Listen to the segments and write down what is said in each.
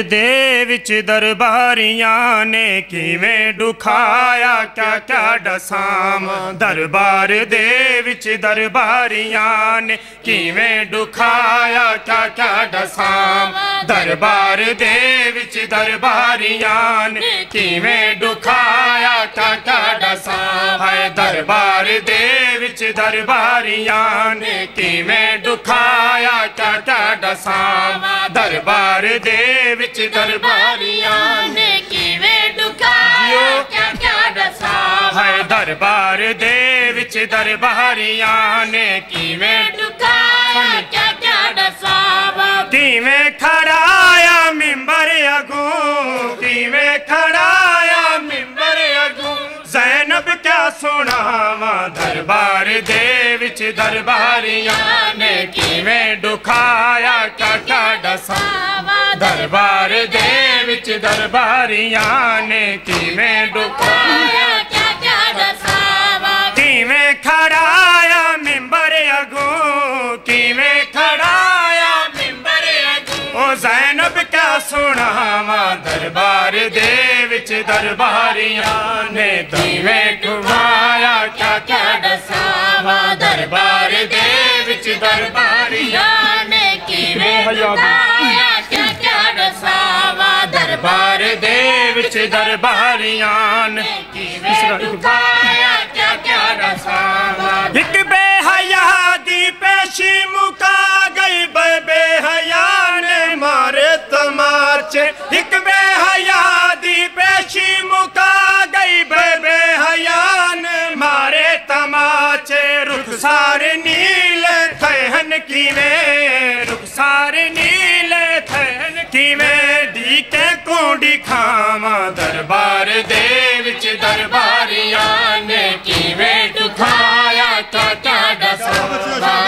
दे विच दरबारियां ने किवें दुखाया क्या क्या दसाम। दरबार दे विच दरबारियां ने किवें दुखाया क्या क्या दसाम। दरबार दे विच दरबारियां ने किवें दुखाया क्या क्या दसाम। है दरबार दे विच दरबारियां ने किवें दुखाया क्या क्या दसाम। दरबार दे विच दरबारियां ने किवें दुखाया क्या क्या दसाम। है दरबार दे विच दरबारियां ने किवें दुखाया क्या क्या दसाम। किवें खड़ाया मिंबर अगों, किवें खड़ाया मिंबर अगों ज़ैनब क्या सुनावा। दरबार दे विच दरबारियां ने किवें दुखाया क्या क्या दसाम। दरबार दे विच दरबारियां ने किवें दुखाया क्या क्या दसाम। किवें खड़ाया मिंबर अगों, किवें खड़ाया मिंबर अगों ओ ज़ैनब क्या सुनावा। दरबार दे विच दरबारियां ने किवें घुमाया क्या क्या दसाम। दरबार दे विच दरबारियां ने किवें घुमाया क्या क्या दसाम। दरबार दे विच दरबारियां ने किवें घुमाया क्या क्या दसाम। एक बेहया दी पेशी मुका गई बेहया ने मारे तमाचे। एक बेहया दी पेशी मुका गई बेहया ने मारे तमाचे। रुखसार नीले थहन किवें, रुखसार नीले थहन किवें दी के कोंडी खावा। दरबार दे विच दरबारियां ने किवें दुखाया क्या क्या दसाम।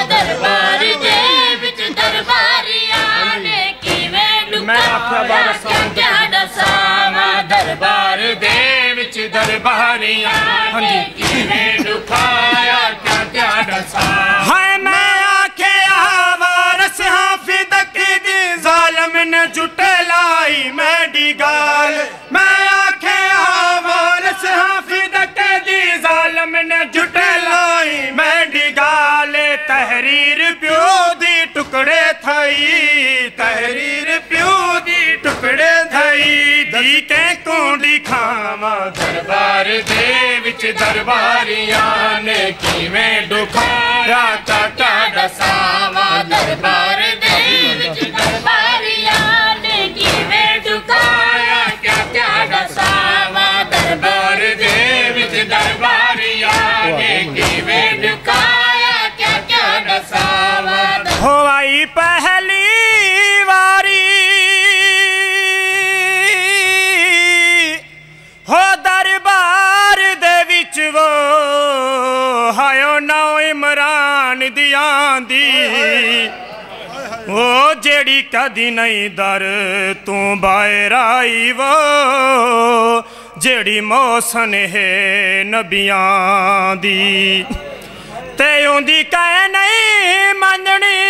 दरबार दे विच दरबारियां ने किवें दुखाया क्या क्या दसाम। दरबार दे विच दरबारियां ने किवें दुखाया क्या क्या दसाम। हाय मैं आखे वारस हाफिदक दी जालिम ने जुटलाई मैडी गाल। मैं आखे वारस हाफिदक दी जालिम ने जुटलाई मैडी गाल। तहरीर प्यो दी टुकड़े थई, तहरीर प्यो दी टुकड़े थई दी के कोंडी खावा। दरबार दे विच दरबारियां ने किवें दुखाया क्या क्या दसाम। दरबार दे विच दरबारियां ने किवें दुखाया क्या क्या दसाम। दरबार दे विच दरबारियां ने किवें दुखाया क्या क्या दसाम। हो आई पहली वारी हो दरबार दे विच वो हायो नौ इमरान दी आंदी। वो जेड़ी कदी नहीं दर तू बाहर आई। वो जेड़ी मौसन है नबियां दी ते उंदी कह नहीं मननी।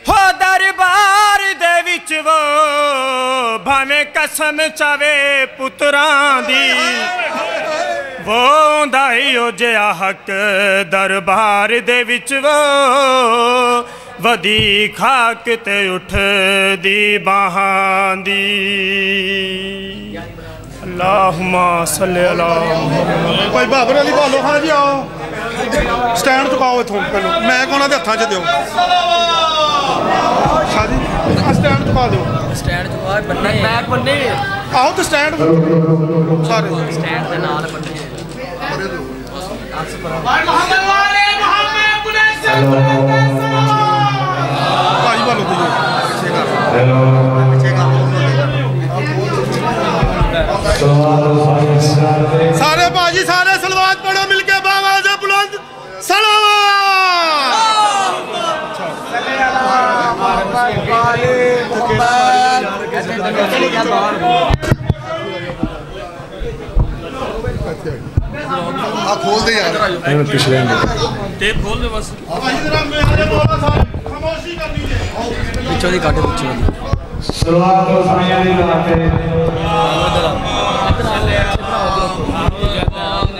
हो दरबार दे विच वो भावें कसम चावे पुत्रां दी। वो दाइयो जिया हक दरबार दे विच वो वदी खाक ते उठ दी बाहां दी। अल्लाहुम्मा सल्ली अला मुहम्मद। भाई बाबर अली बोलो। हाँ जी आओ स्टैंड चुकाओ इथों पहले मैं कोना दे हत्थां च दिओ। शादी स्टैंड चुका दो। स्टैंड चुका बन्ने बैक बन्ने आओ तो स्टैंड सारे स्टैंड दे नाल बन्ने भाई मोहम्मद वाले मोहम्मद बुलंद भाई बोलो तो पीछे कर सारे बाजी सारे सलवात पढ़ो मिलके बावाज़ बुलंद सलावत। खोल दे यार पिछले टेप खोल दे बस। खामोशी करनी है पिछों दी काटे पिछों दी शुरुआत तो साइयां दी कराते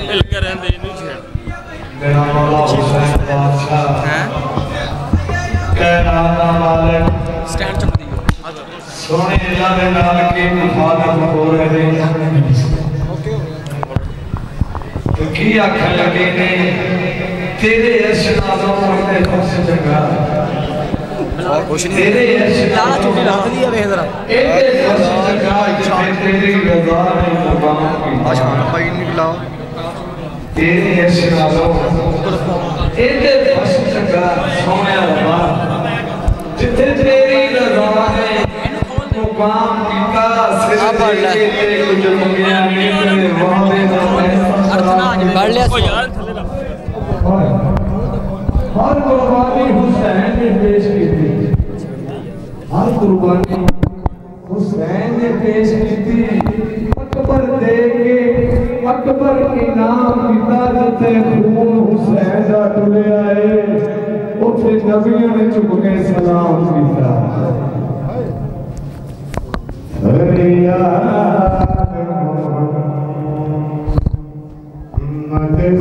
हिल के रहंदे नहीं छेड़ मेरा मौला हुसैन बादशाह हैं कहना मालिक स्टैंड चुक दी सोने अल्लाह दे नाल की मुखालफ हो रहे तो की आखन लगे ने तेरे अर्श नालों ते खुश जगह कुछ नहीं तेरे अर्श ला चुकी रख दी है वे जरा एते खुश जगह जिथे तेरी रजा ने कुर्बान की आशान भाई निकलाओ तेरे अर्श नालों एते खुश जगह सोने अल्लाह जिथे तेरी रजा ने मुकाम कीता सिर ते तेरे कुछ मंगया ने तेरे वादे दा अर्थ ना बढ़ लिया ओ यार थले रख हर कुर्बानी हुसैन ने पेश की थी हर कुर्बानी हुसैन ने पेश की थी अकबर दे के अकबर इनाम पिता जते खून हुसैन दा टुले आए उठे नबियों ने झुक के सलाम किया अरे यार मोहम्मद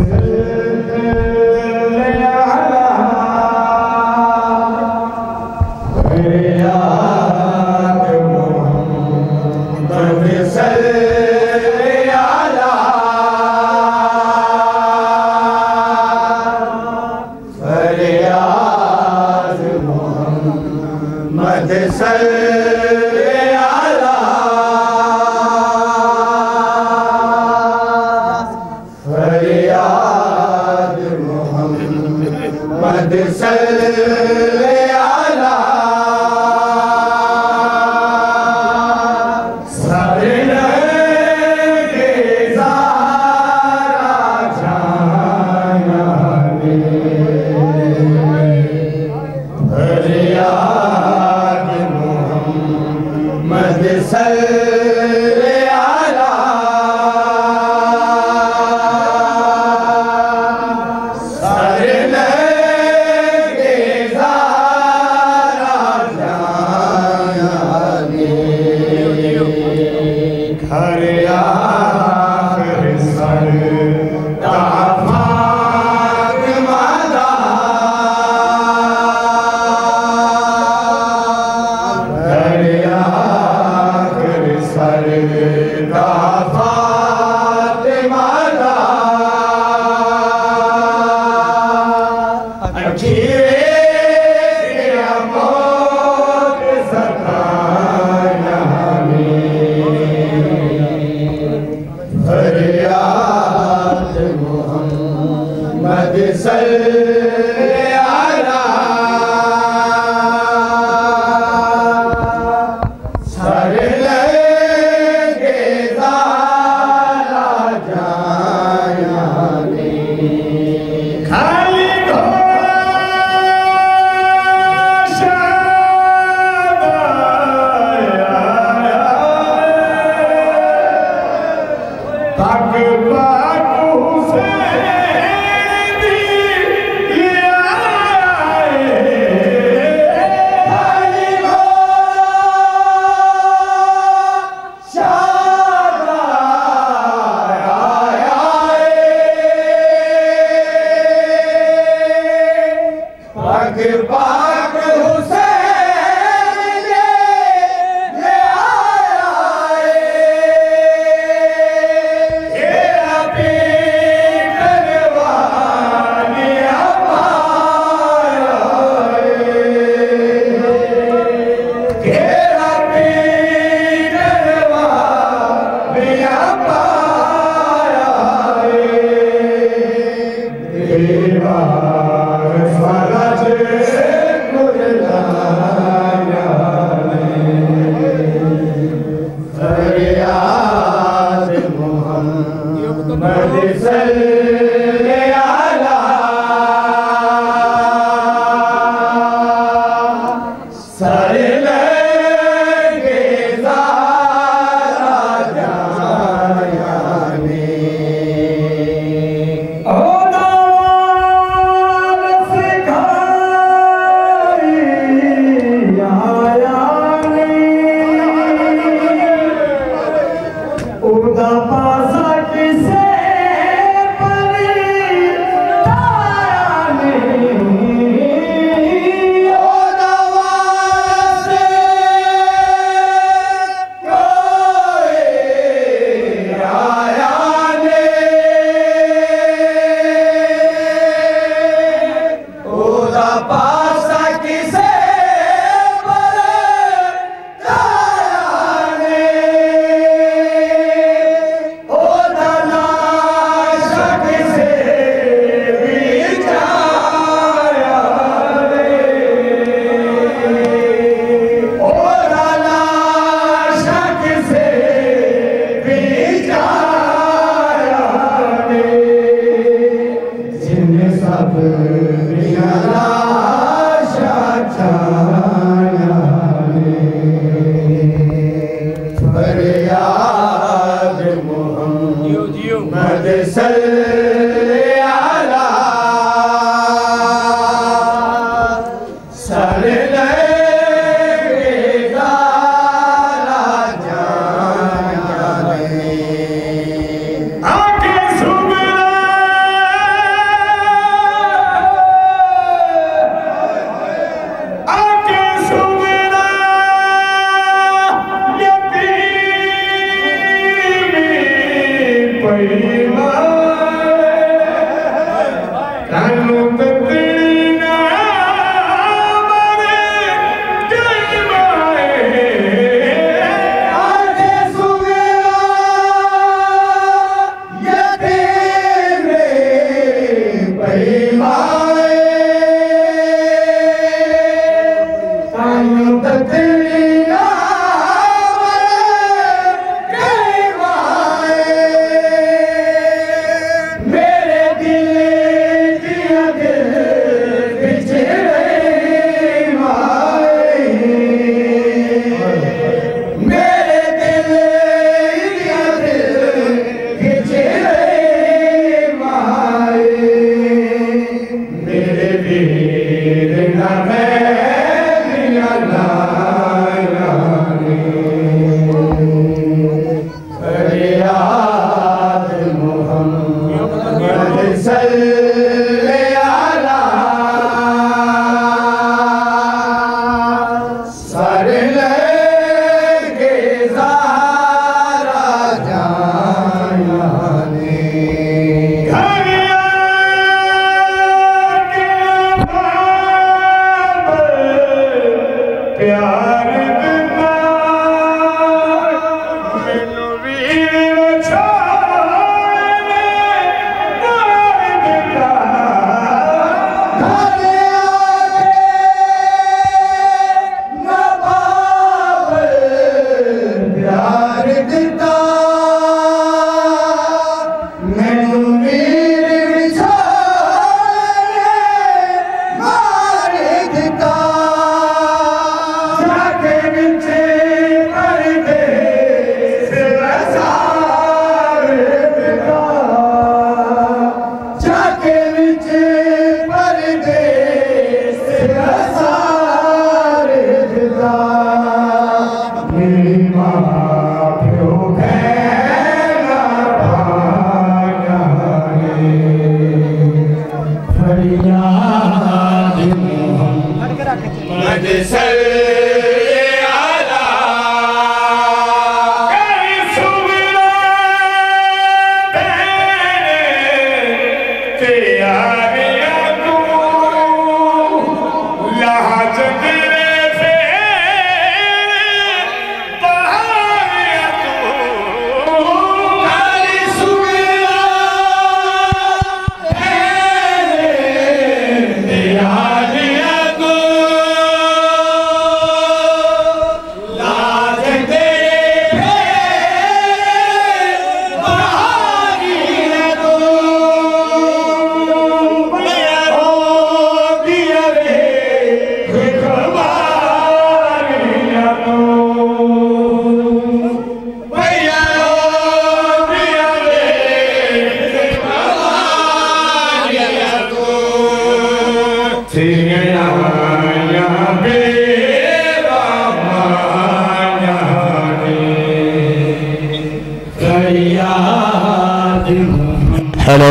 हेलो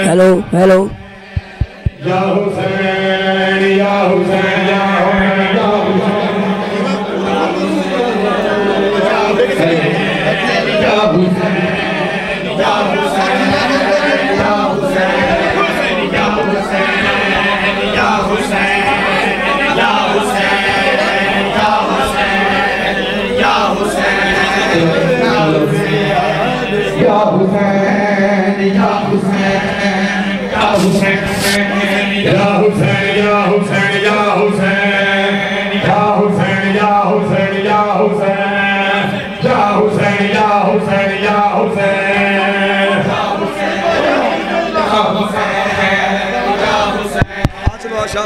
हेलो हेलो या हुसैन या हुसैन या चलो आशा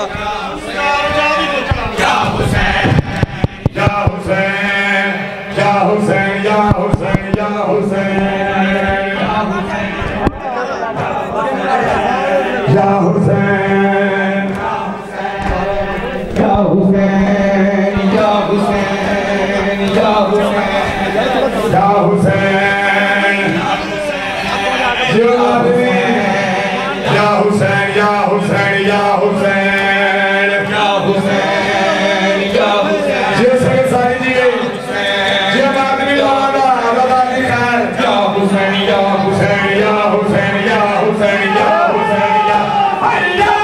या हुसैन या हुसैन या हुसैन या हुसैन या हुसैन या हुसैन या हुसैन या हुसैन या हुसैन या हुसैन या हुसैन या हुसैन जैसे सारी जी गई जे आदमी वाला अल्लाह की खैर या हुसैन या हुसैन या हुसैन या हुसैन या हुसैन या अल्लाह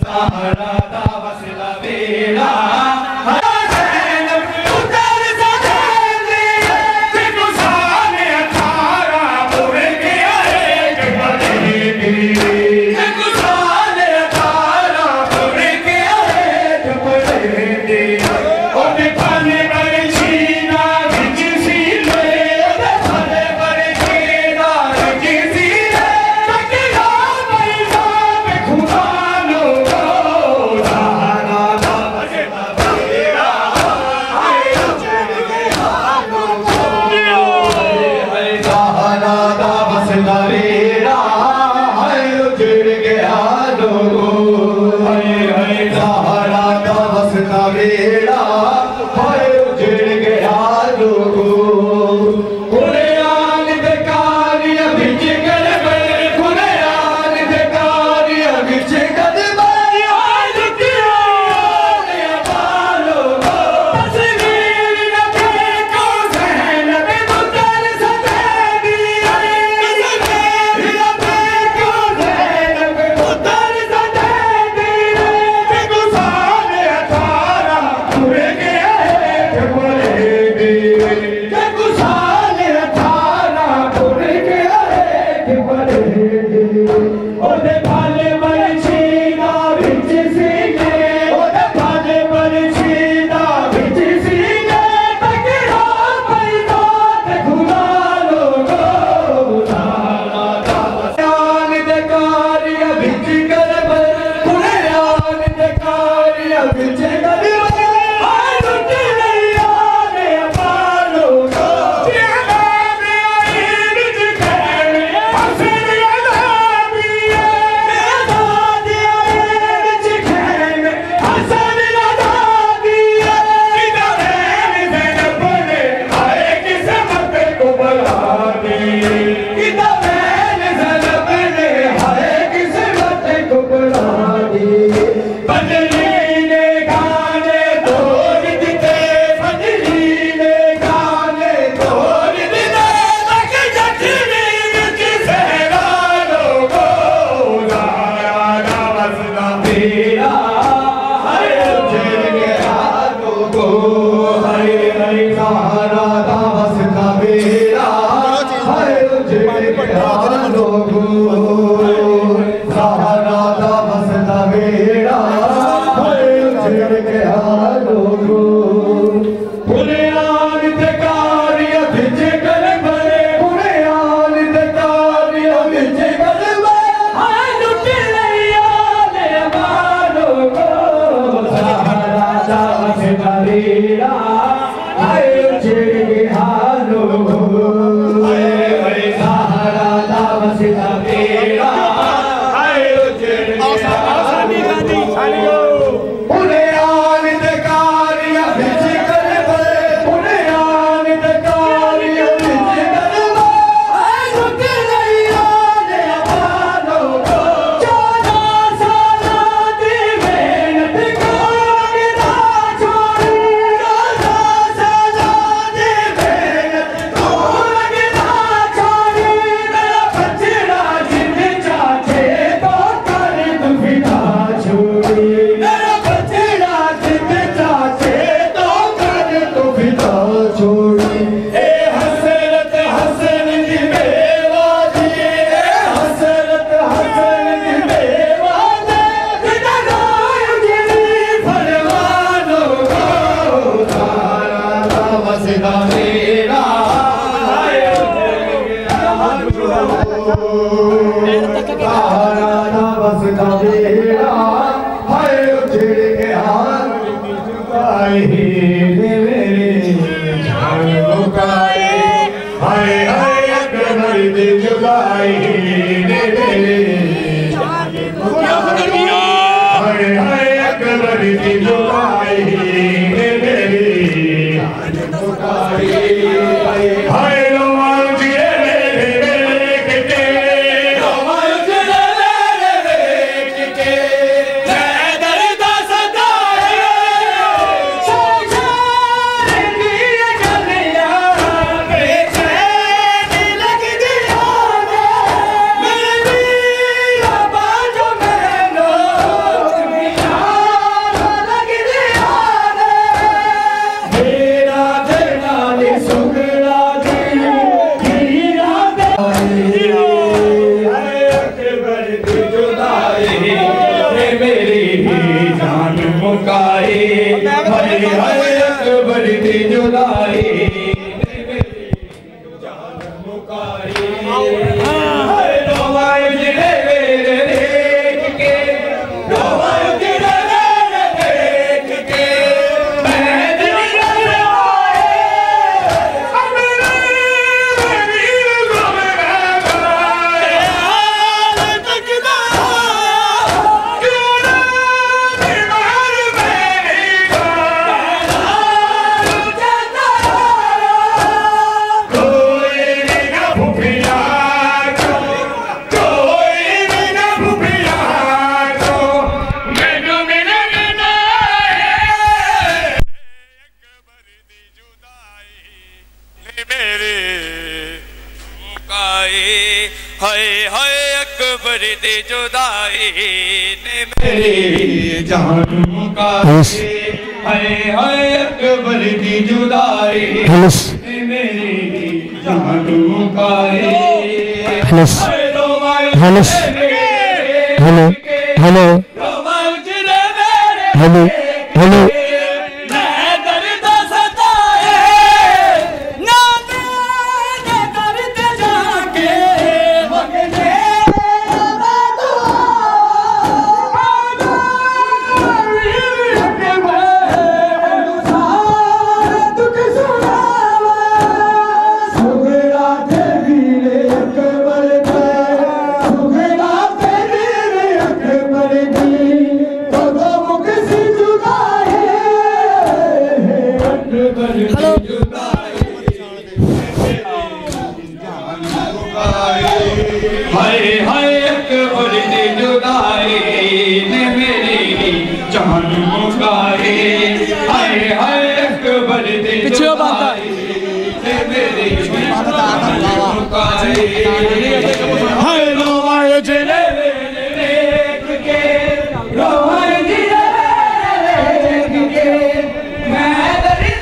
Sahara da vasila vera हाय हाय अकबर दी जुदाई जान मुकारी हाय रोवाए जिले मेरे देख के रोवाए जिले मेरे देख के मैं दिल रोए मेरे हाय हाय अकबर दी जुदाई ने मेरी जान मुकाए हाय हाय अकबर दी जुदाई ने मेरी जान मुकाए hello hello hello hello hello hi hi Akbar दी जुदाई ने मेरी जान मुकाए हाय हाय अकबर दी जुदाई ने मेरी जान मुकाए हाय रोवाए जिले देख के रोवाए जिले देख के मैं दर्द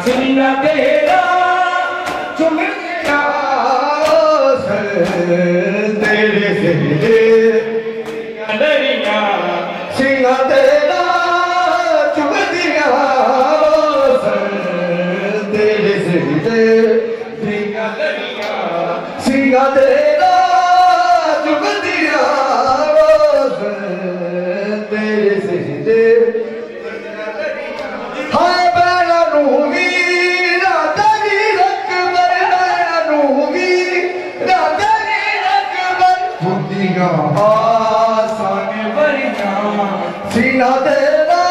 सिंगा तेरा चुम गया तेरे से दरिया सिंगा तेरा चुम दिया तेरे से सिंगा दरिया सिंगा तेरा चुम दिया तेरे से हाय बेला नूवी रातरी अकबर बेला नूवी रातरी अकबर बुद्धियां आसान बरिया सीना तेरा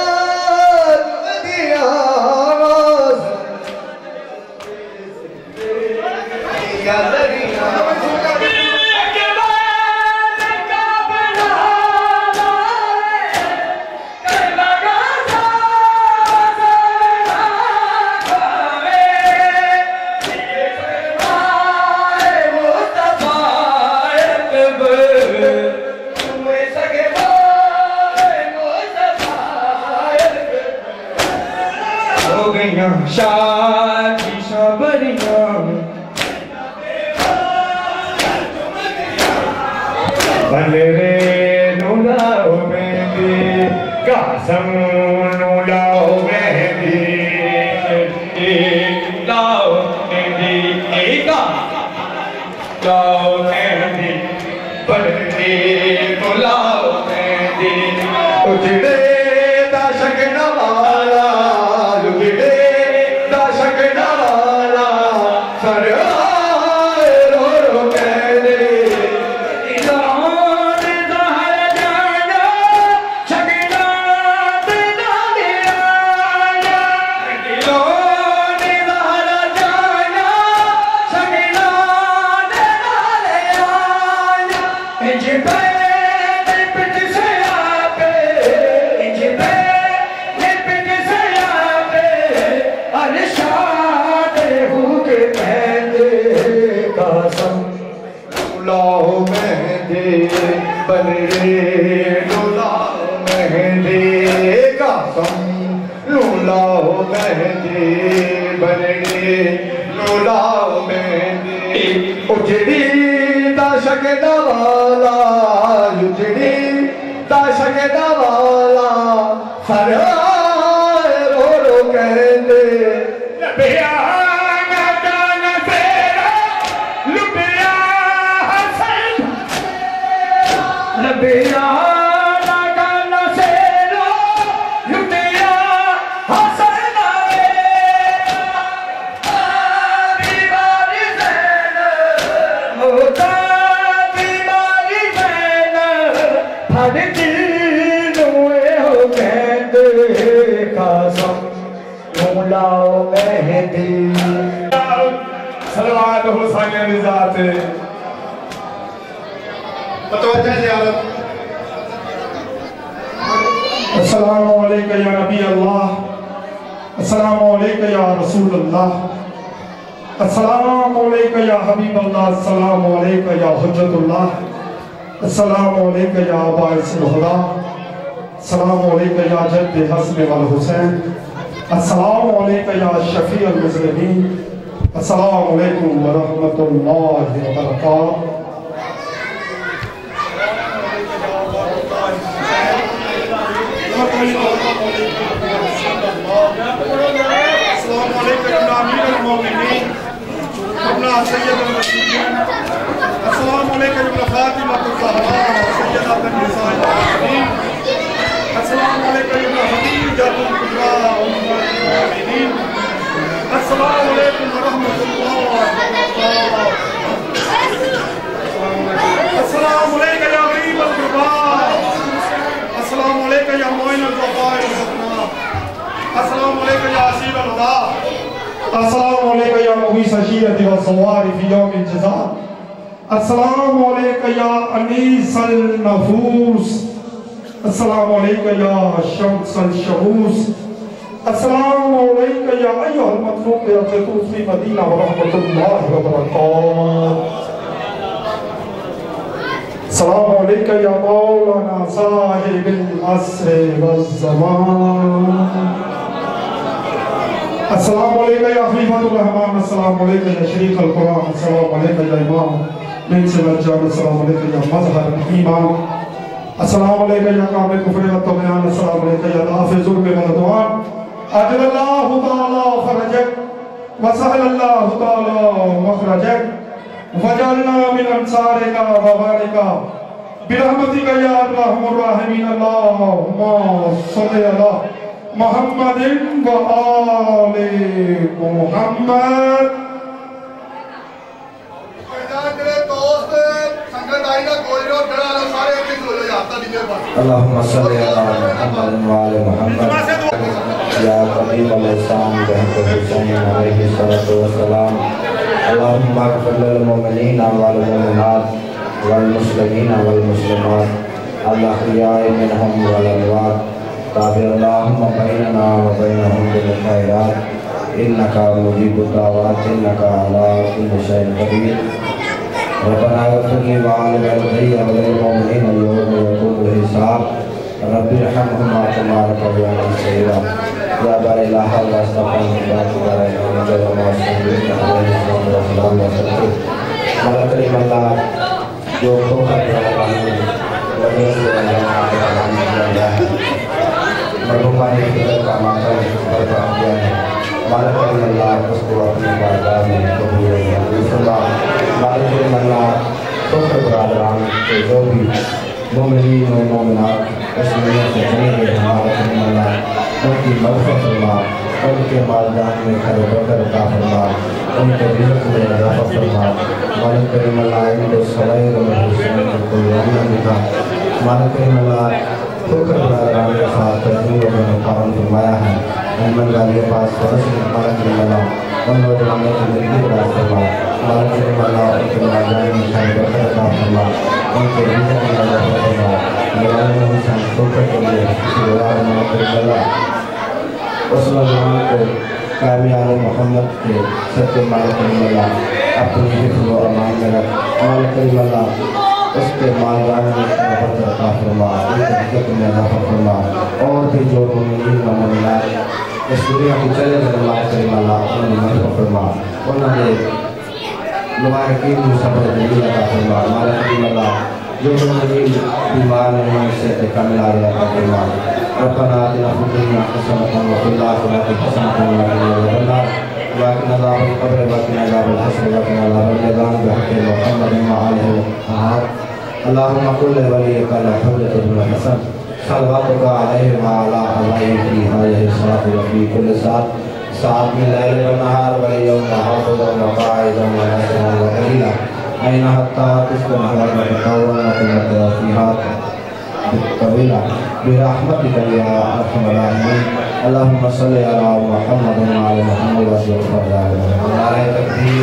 बुद्धियां शादी सबरिया भले रे नुलाओ मेहंदी कसम नुलाओ मेहंदी लाओ मेहंदी एका लाओ मेहंदी भले नुलाओ मेहंदी उजड़े दाशक नवाला लुगड़े दाशक नवाला सर रो रो कहले इलान दहर जाना शकना बिना दिया इलान दहर जाना शकना बिना दिया इंज पे पिट से आपे इंज पे मेहंदी कसम लूलाओ मेहंदी बननी लूलाओ मेहंदी उजड़ी दशक दवाला उजड़ी दशक दवाला फराए रो रो कहते लबिया लबिया सलवात हुसैन निजात अस्सलामु अलैका या नबी अल्लाह अस्सलामु अलैका या रसूल अल्लाह अस्सलामु अलैका या हबीब अल्लाह अस्सलामु अलैका या हुज्जतुल्लाह अस्सलामु अलैका या बाइसुल हुदा अस्सलामु अलैका या जद्द हसन वल हुसैन अस्सलामु अलैका या शफी अल मुज़लिमीन अस्सलामु अलैकुम व रहमतुल्लाहि व बरकातहू। अस्सलामु अलैका या मुगीस अशीरति व सवारी फी यौमिल जज़ा अस्सलामु अलैका या अनीसल नफूस अस्सलामु अलैका या शम्सल शमूस अस्सलामु अलैका या अय्युहल मतलूब बिरज़तूस फी मदीना व रहमतुल्लाहि व बरकातहू। अस्सलामु अलैका या मौलाना साहिबिल अस्र वज़ ज़मान अस्सलामु अलैका या खलीफतुर रहमान अस्सलामु अलैका या शरीफुल कुरान अस्सलामु अलैका या इमाम मिन सवल जान अस्सलामु अलैका या मज़हर ईमान अस्सलामु अलैका या कामिल कुफ्र व तुग़यान अस्सलामु अलैका या हाफ़िज़ुल बिलदवान अजलल्लाहु तआला फरजक व सहलल्लाहु तआला मखरजक वजअलना मिन अंसारिका व वालिका बिरहमतिका या अर्हमर राहिमीन अल्लाहुम्मा सल्लि अला मोहम्मदिन व आले मोहम्मद। अल्लाहुम्मा सल्लि अला मुहम्मद व आले मोहम्मद या करीम अल इहसान बहक़ हुसैन अलैहि सल्लतु व सलाम अल्लाहुम्मा अग़फ़िर लिल मुमिनीन वल मुमिनात वल मुस्लिमीन वल मुस्लिमात अल अहयाइ मिनहुम वल अमवात ताबिअल्लाहुम्मा बैनना व बैनहुम बिल खैरात इन्नका मुजीबुद दावात इन्नका अला कुल्लि शैइन क़दीर रब्बना इग़फिर ली व लिवालिदैया व लिल मुमिनीना यौम यक़ूमुल हिसाब रब्बिरहमहुमा कमा रब्बयानी सग़ीरा या बारी ला हौल व ला क़ुव्वता इल्ला बिल्लाह जो मरहुमानी फिक्र का माता बर्बाद किया है मालिक अल्लाह उसको अपनी बारगाह में कबूल फरमा। मालिक अल्लाह शुक्र बरादरान के जो भी मोमिनीन और मोमिनात इसमें से चले गए हमारे अल्लाह उनकी मग़फ़िरत फरमा उनके मालजान में खैर बरकत अता फरमा उनके रिज़्क़ में इज़ाफ़ा फरमा। मालिक अल्लाह इनको सवाइर और हुसैन को कोई दिखा मालिक अल्लाह शुक्र बरादरान के साथ तजूर और मुक़ारन फरमाया है अहमद वाली के पास फरस मालिक अल्लाह उन नौजवानों की ज़िंदगी दराज़ फरमा। मालिक अल्लाह उनके मालजान में खैर बरकत अता फरमा उनके रिज़्क़ में इज़ाफ़ा फरमा। मेरा हुसैन शुक्र के लिए दुआ मालिक अल्लाह उस नौजवान को कामयाब मोहम्मद के सच्चे मालिक अल्लाह अपनी हिफ्ज़ व अमान में रख। मालिक अल्लाह उसके मालगान में रहमत अता फरमा, इज्जत में अता फरमा। और भी जो मुमिनीन व मुमिनात इस दुनिया की चले नमाज करीम अल्लाह उन्हें महफूज फरमा, उन्हें मुबारकीन सब्र जमील अता फरमा। हमारे करीम अल्लाह जो मुमिनीन बीमार हैं उनसे कामिल आफियत अता फरमा। रब्बना आतिना फिद दुनिया हसनतन व फिल आखिरति हसनतन व क़िना अज़ाबन नार व क़िना अज़ाबल क़ब्र व क़िना अज़ाबल हश्र व क़िना अज़ाबल मीज़ान बिहक़्क़ि मुहम्मद व आलिहि व सहाबह। अल्लाहुम्मा कुल वलिय्यिका अल-हुज्जत इब्न हसन सल्लल्लाहु अलैहि व अला आलिहि फी हाज़िहि साअत व फी कुल्लि साअत मिन लैल व नहार व यौम हाफ़िज़न व क़ाइदन व नासिरन व दलीला अय्ना हत्ता तुस्बिह व ततवल व तुमत फ़ीहा बितवीला बिरहमतिका या अरहमर राहिमीन। अल्लाहुम्मा सल्लि अला मुहम्मद व अला मुहम्मद व सल्लल्लाहु अलैहि व सल्लम।